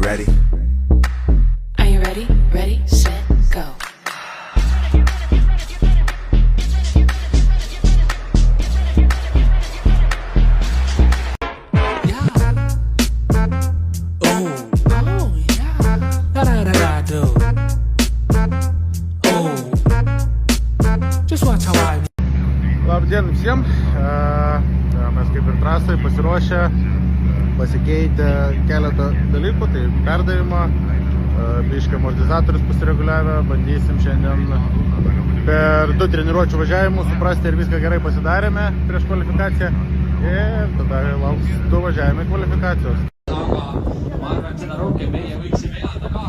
ready? Are you ready? Ready, set, go. Labdien visiems, mes kaip ir trasai pasiruošę, pasikeitę keletą dalykų, tai perdavimą, biškį amortizatorius pasireguliavę, bandysim šiandien per 2 treniruočių važiavimus suprasti, ar viską gerai pasidarėme prieš kvalifikaciją ir tada lauks 2 važiavimai kvalifikacijos. Ma arvan, et seda rohkem meie võiksime elada ka.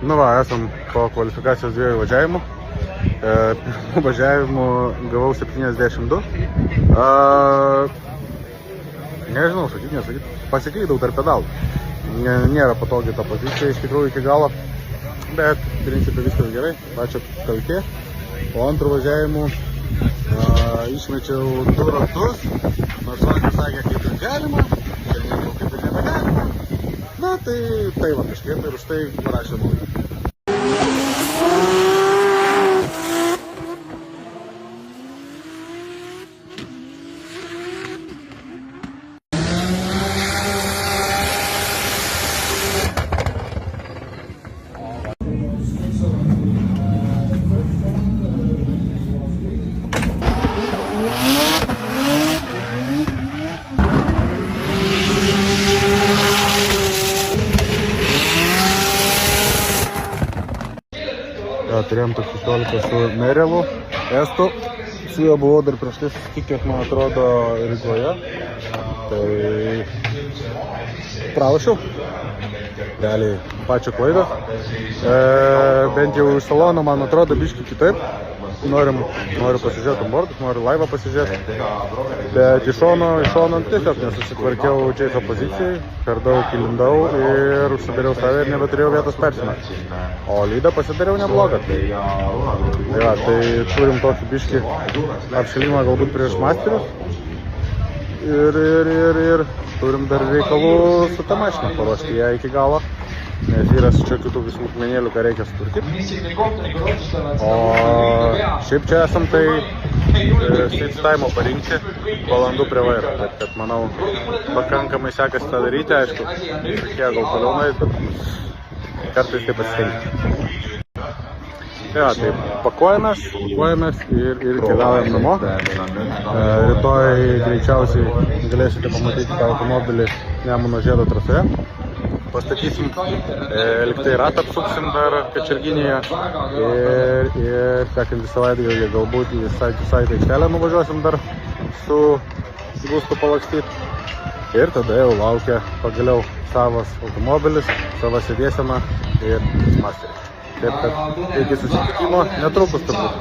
Nu va, esam po kvalifikacijos 2 važiavimų. Pirmų važiavimų gavau 72. Nežinau, sakyt, pasikeidau tarp pedalų. Nėra patogi ta pozicija iš tikrųjų iki galo, bet principai viskas gerai, pačio kalkė. Po antrų važiavimų išmečiau 2 ratus, nors vakar sakė, kaip ir galima, šiandien jau kaip ir nebegalima. Na tai va kažkaip ir už tai parašė nuomonę. Turėjom tik 16 su Merelu, Estu, su juo buvau dar prieš tai susitikęs, man atrodo, Rygoje, tai pralošiau, realiai pačią klaidą, bent jau iš salono man atrodo biškį kitaip, noriu pasižiūrėti onboardus, noriu laivą pasižiūrėti, bet iš šono tiesiog nesusitvarkiau Chase'o pozicijai, per daug įlindau ir užsidariau save ir nebeturėjau vietos persimesti. O lydą pasidariau neblogą, tai turim tokį biškį apšilimą galbūt prieš masterius ir turim dar reikalų su ta mašina paruošti ją iki galo. Nes yra čia kitų visų akmenėlių, ką reikia sutvarkyti. O šiaip čia esam tai stage time'o parinkti valandų prie vairo. Bet manau, pakankamai sekasi tą daryti, aišku, tokie gal toliau nueit, bet kartais tai pasistengti. Tai pakuojamės ir keliaujam namo. Rytoj greičiausiai galėsite pamatyti tą automobilį Nemuno žiedo trasoje. Pastatysim, liktai ratą apsuksim dar Kačerginėje ir sekantį savaitgalį galbūt į site aikštelę nuvažiuosim dar su Gustu palakstyti. Ir tada jau laukia pagaliau savas automobilis, sava sėdėsena ir masteris. Taip kad iki susitikimo netrukus turbūt.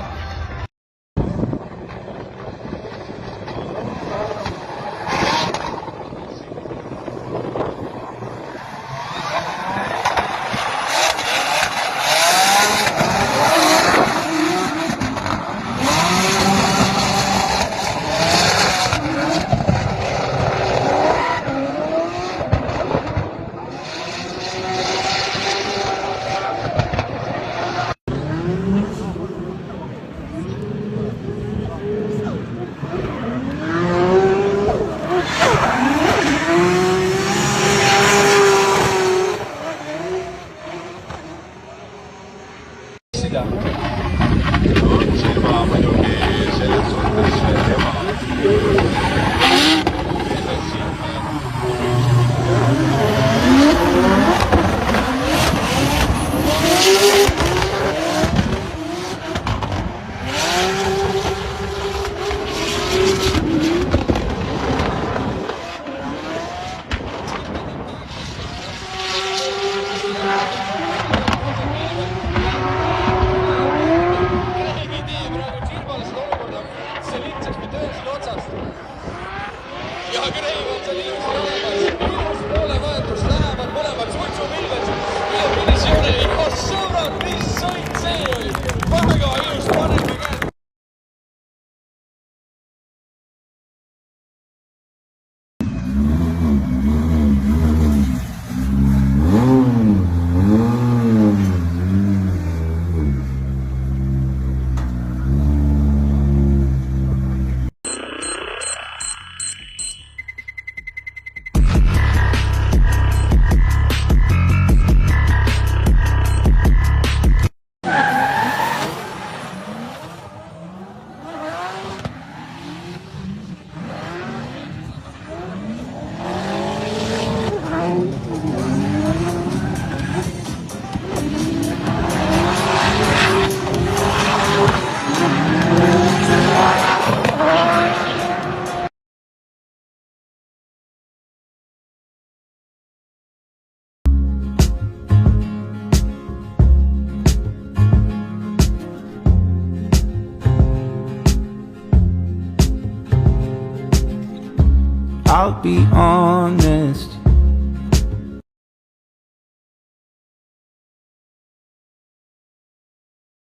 I'll be honest.